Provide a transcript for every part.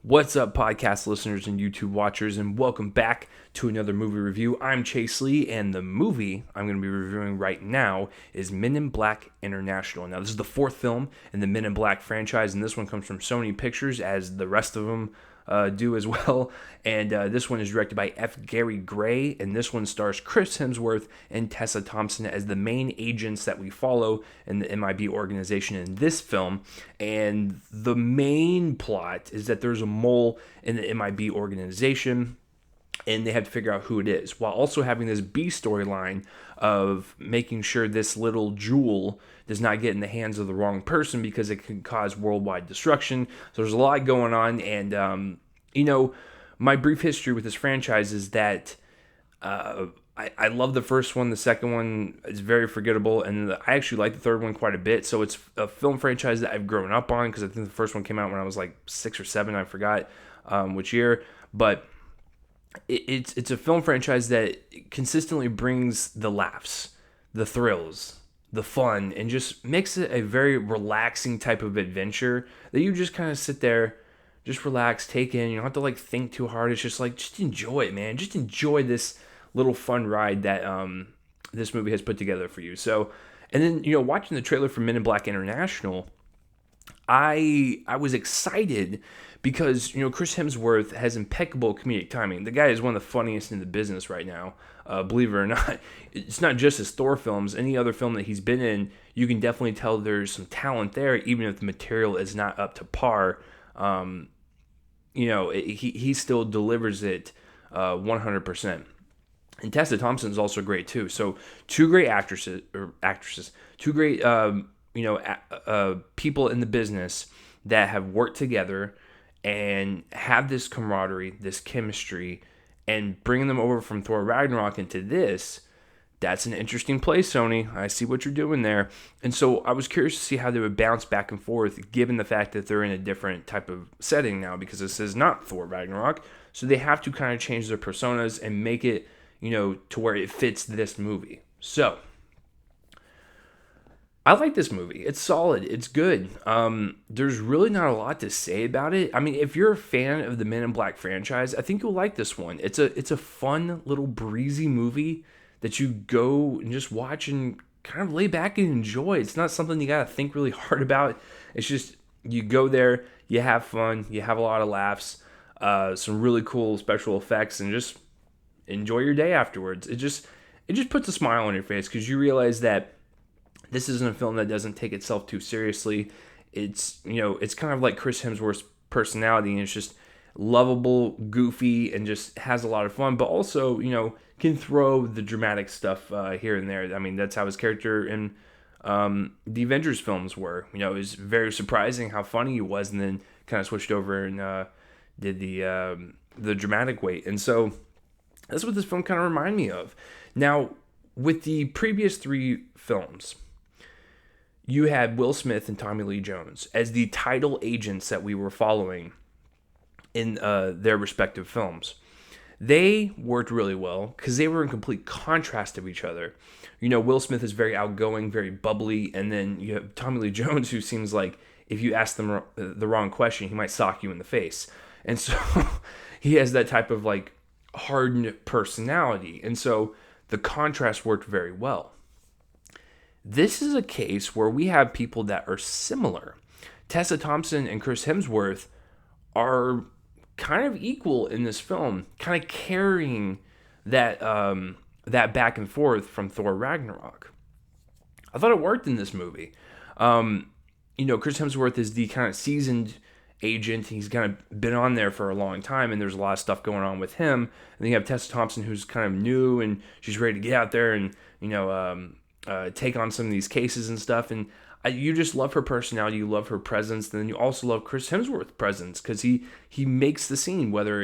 What's up, podcast listeners and YouTube watchers, and welcome back to another movie review. I'm Chase Lee, and the movie I'm going to be reviewing right now is Men in Black International. Now, this is the fourth film in the Men in Black franchise, and this one comes from Sony Pictures, as the rest of them do as well. And this one is directed by F. Gary Gray, and this one stars Chris Hemsworth and Tessa Thompson as the main agents that we follow in the MIB organization in this film. And the main plot is that there's a mole in the MIB organization, and they have to figure out who it is, while also having this B storyline of making sure this little jewel does not get in the hands of the wrong person because it can cause worldwide destruction. So there's a lot going on, and my brief history with this franchise is that I love the first one. The second one is very forgettable, and I actually like the third one quite a bit. So it's a film franchise that I've grown up on, because I think the first one came out when I was like 6 or 7. I forgot which year, but it's a film franchise that consistently brings the laughs, the thrills, the fun, and just makes it a very relaxing type of adventure that you just kind of sit there, just relax, take in. You don't have to think too hard. It's just just enjoy it, man. Just enjoy this little fun ride that this movie has put together for you. So, and then watching the trailer for Men in Black International, I was excited because Chris Hemsworth has impeccable comedic timing. The guy is one of the funniest in the business right now. Believe it or not, it's not just his Thor films. Any other film that he's been in, you can definitely tell there's some talent there, even if the material is not up to par. He still delivers it 100%. And Tessa Thompson is also great too. So two great actresses, two great people in the business that have worked together and have this camaraderie, this chemistry, and bringing them over from Thor Ragnarok into this. That's an interesting place, Sony. I see what you're doing there. And so I was curious to see how they would bounce back and forth, given the fact that they're in a different type of setting now, because this is not Thor Ragnarok. So they have to kind of change their personas and make it, to where it fits this movie. So I like this movie. It's solid. It's good. There's really not a lot to say about it. I mean, if you're a fan of the Men in Black franchise, I think you'll like this one. It's a fun little breezy movie that you go and just watch and kind of lay back and enjoy. It's not something you gotta think really hard about. It's just you go there, you have fun, you have a lot of laughs, some really cool special effects, and just enjoy your day afterwards. It just puts a smile on your face, because you realize that this isn't a film that doesn't take itself too seriously. It's it's kind of like Chris Hemsworth's personality, and it's just lovable, goofy, and just has a lot of fun, but also can throw the dramatic stuff here and there. I mean, that's how his character in the Avengers films were. It was very surprising how funny he was, and then kind of switched over and did the dramatic weight. And so that's what this film kind of reminded me of. Now, with the previous 3 films, you had Will Smith and Tommy Lee Jones as the title agents that we were following in their respective films. They worked really well because they were in complete contrast of each other. Will Smith is very outgoing, very bubbly, and then you have Tommy Lee Jones, who seems like if you ask them the wrong question, he might sock you in the face. And so he has that type of hardened personality. And so the contrast worked very well. This is a case where we have people that are similar. Tessa Thompson and Chris Hemsworth are kind of equal in this film, kind of carrying that back and forth from Thor Ragnarok. I thought it worked in this movie. Chris Hemsworth is the kind of seasoned agent. He's kind of been on there for a long time, and there's a lot of stuff going on with him. And then you have Tessa Thompson, who's kind of new, and she's ready to get out there and take on some of these cases and stuff. And you just love her personality, you love her presence, and then you also love Chris Hemsworth's presence, because he makes the scene, whether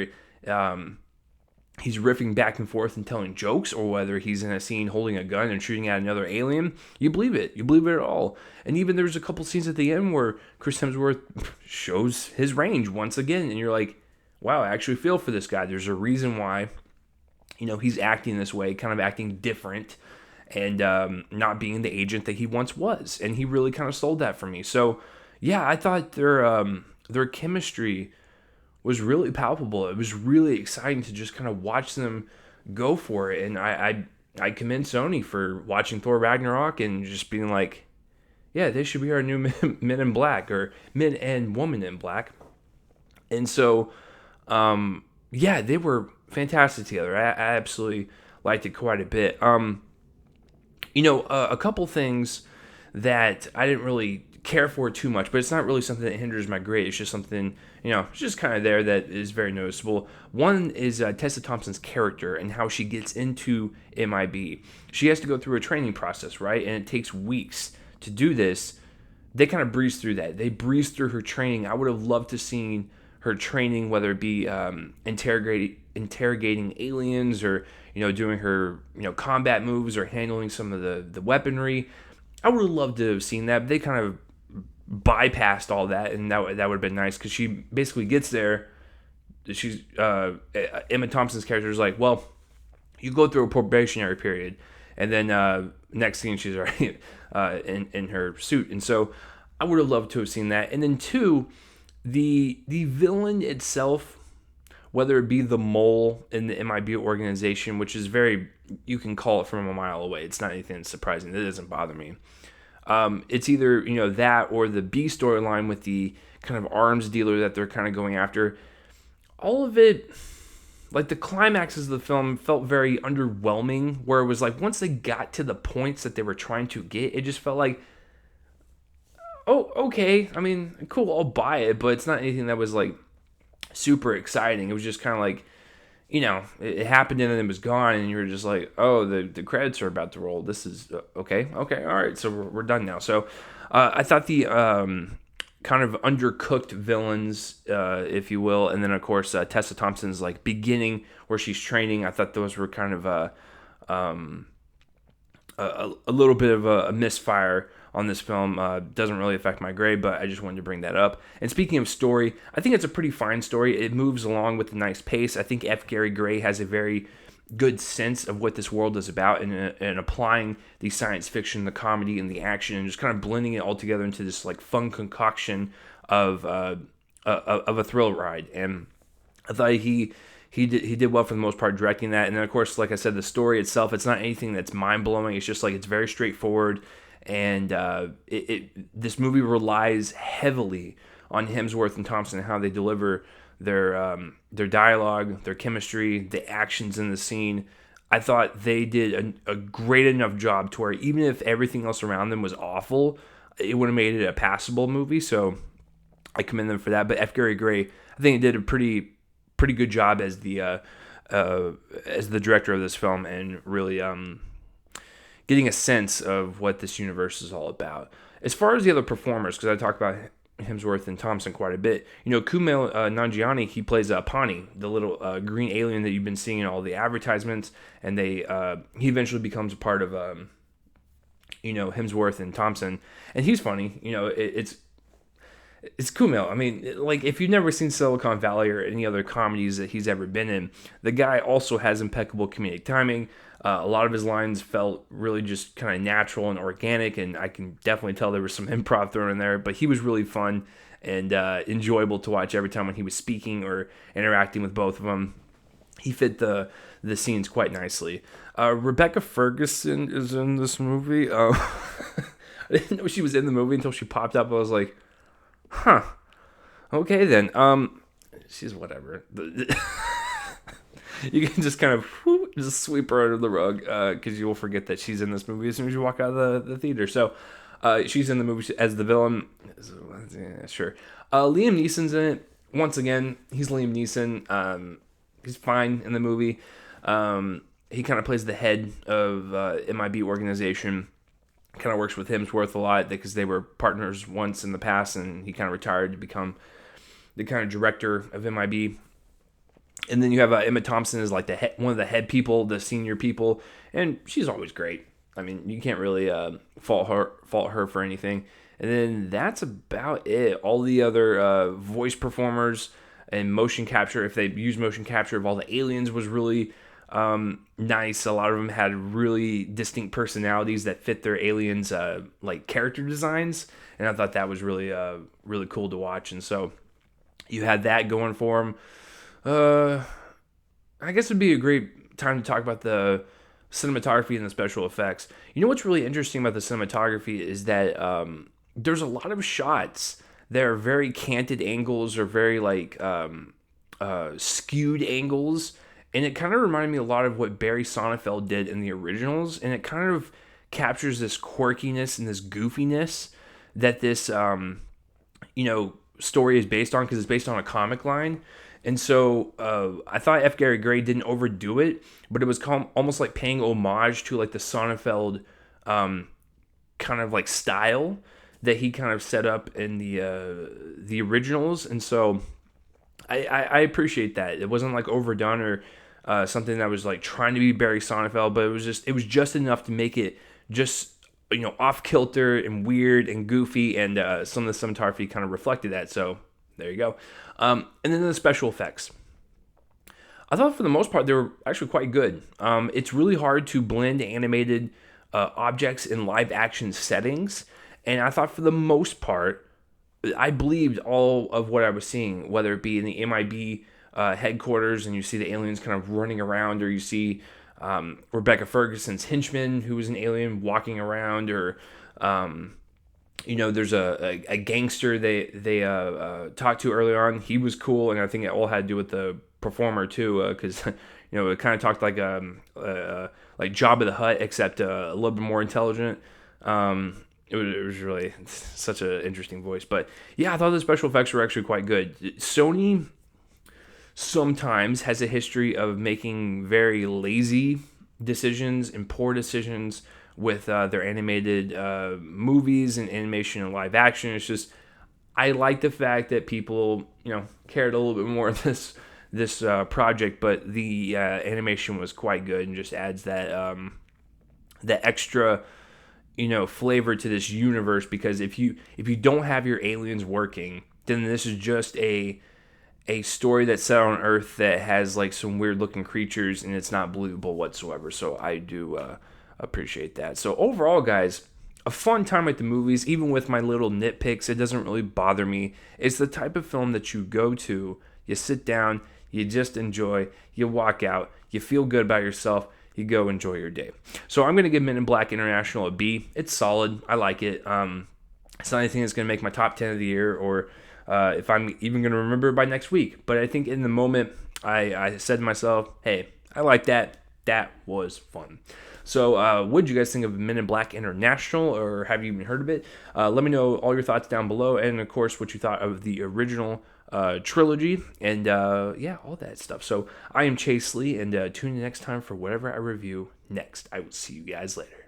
he's riffing back and forth and telling jokes, or whether he's in a scene holding a gun and shooting at another alien. You believe it at all. And even there's a couple scenes at the end where Chris Hemsworth shows his range once again, and you're like, wow, I actually feel for this guy. There's a reason why he's acting this way, kind of acting different, and not being the agent that he once was. And he really kind of sold that for me. So yeah, I thought their chemistry was really palpable. It was really exciting to just kind of watch them go for it. And I commend Sony for watching Thor Ragnarok and just being like, yeah, they should be our new men in black, or men and woman in black. And so, yeah, they were fantastic together. I absolutely liked it quite a bit. A couple things that I didn't really care for too much, but it's not really something that hinders my grade. It's just something, it's just kind of there that is very noticeable. One is Tessa Thompson's character and how she gets into MIB. She has to go through a training process, right? And it takes weeks to do this. They kind of breeze through that. They breeze through her training. I would have loved to seen her training, whether it be interrogating aliens, or doing her combat moves, or handling some of the weaponry. I would have loved to have seen that, but they kind of bypassed all that, and that would have been nice, because she basically gets there. She's Emma Thompson's character is like, well, you go through a probationary period, and then next scene she's already in her suit. And so I would have loved to have seen that. And then two, the villain itself, whether it be the mole in the MIB organization, which is very, you can call it from a mile away. It's not anything surprising. That doesn't bother me. It's either, that or the B storyline with the kind of arms dealer that they're kind of going after. All of it, like the climaxes of the film, felt very underwhelming, where it was like once they got to the points that they were trying to get, it just felt like, oh, okay, I mean, cool, I'll buy it, but it's not anything that was like super exciting. It was just kind of like, it happened and then it was gone, and you were just like, oh, the credits are about to roll. This is okay, all right, so we're done now. So I thought the kind of undercooked villains, if you will, and then of course Tessa Thompson's like beginning where she's training, I thought those were kind of a little bit of a misfire on this film. Doesn't really affect my grade, but I just wanted to bring that up. And speaking of story, I think it's a pretty fine story. It moves along with a nice pace. I think F. Gary Gray has a very good sense of what this world is about, and applying the science fiction, the comedy, and the action, and just kind of blending it all together into this like fun concoction of a thrill ride. And I thought he did well for the most part directing that. And then of course, like I said, the story itself, it's not anything that's mind blowing. It's just like, it's very straightforward. And this movie relies heavily on Hemsworth and Thompson and how they deliver their dialogue, their chemistry, the actions in the scene. I thought they did a great enough job to where even if everything else around them was awful, it would have made it a passable movie. So I commend them for that. But F. Gary Gray, I think, did a pretty good job as the director of this film, and really getting a sense of what this universe is all about. As far as the other performers, because I talk about Hemsworth and Thompson quite a bit, Kumail Nanjiani, he plays Pani, the little green alien that you've been seeing in all the advertisements, and he eventually becomes a part of Hemsworth and Thompson, and he's funny. It's Kumail. I mean, like, if you've never seen Silicon Valley or any other comedies that he's ever been in, the guy also has impeccable comedic timing. A lot of his lines felt really just kind of natural and organic, and I can definitely tell there was some improv thrown in there, but he was really fun and enjoyable to watch every time when he was speaking or interacting with both of them. He fit the scenes quite nicely. Rebecca Ferguson is in this movie. I didn't know she was in the movie until she popped up. I was like, huh, okay then. She's whatever. You can just kind of just sweep her under the rug, because you will forget that she's in this movie as soon as you walk out of the theater. So she's in the movie as the villain. Yeah, sure. Liam Neeson's in it. Once again, he's Liam Neeson. He's fine in the movie. He kind of plays the head of MIB organization. Kind of works with Hemsworth a lot because they were partners once in the past, and he kind of retired to become the kind of director of MIB. And then you have Emma Thompson as like one of the head people, the senior people, and she's always great. I mean, you can't really fault her for anything. And then that's about it. All the other voice performers and motion capture, if they use motion capture of all the aliens, was really nice. A lot of them had really distinct personalities that fit their aliens' like character designs, and I thought that was really really cool to watch. And so, You had that going for him. Uh, I guess it'd be a great time to talk about the cinematography and the special effects. You know what's really interesting about the cinematography is that there's a lot of shots that are very canted angles or very like skewed angles, and it kind of reminded me a lot of what Barry Sonnenfeld did in the originals, and it kind of captures this quirkiness and this goofiness that this story is based on because it's based on a comic line. And so I thought F. Gary Gray didn't overdo it, but it was almost like paying homage to like the Sonnenfeld kind of like style that he kind of set up in the originals. And so I appreciate that. It wasn't like overdone or something that was like trying to be Barry Sonnenfeld, but it was just enough to make it just off kilter and weird and goofy, and some of the cinematography kind of reflected that. So there you go. And then the special effects. I thought for the most part they were actually quite good. It's really hard to blend animated objects in live action settings, and I thought for the most part I believed all of what I was seeing, whether it be in the MIB headquarters and you see the aliens kind of running around, or you see Rebecca Ferguson's henchman who was an alien walking around, or there's a gangster they talked to early on. He was cool, and I think it all had to do with the performer too, because it kind of talked like Jabba the Hutt, except a little bit more intelligent. It was really such an interesting voice, but yeah, I thought the special effects were actually quite good. Sony sometimes has a history of making very lazy decisions and poor decisions with their animated movies and animation and live action. It's just, I like the fact that people cared a little bit more of this project, but the animation was quite good and just adds that extra flavor to this universe, because if you don't have your aliens working, then this is just a story that's set on Earth that has like some weird looking creatures, and it's not believable whatsoever. So I do appreciate that. So overall, guys, a fun time at the movies. Even with my little nitpicks, it doesn't really bother me. It's the type of film that you go to, you sit down, you just enjoy, you walk out, you feel good about yourself, you go enjoy your day. So I'm going to give Men in Black International a B. It's solid. I like it. It's not anything that's going to make my top 10 of the year, or if I'm even going to remember it by next week. But I think in the moment, I said to myself, hey, I like that. That was fun. So what did you guys think of Men in Black International, or have you even heard of it? Let me know all your thoughts down below, and of course what you thought of the original trilogy, and all that stuff. So I am Chase Lee, and tune in next time for whatever I review next. I will see you guys later.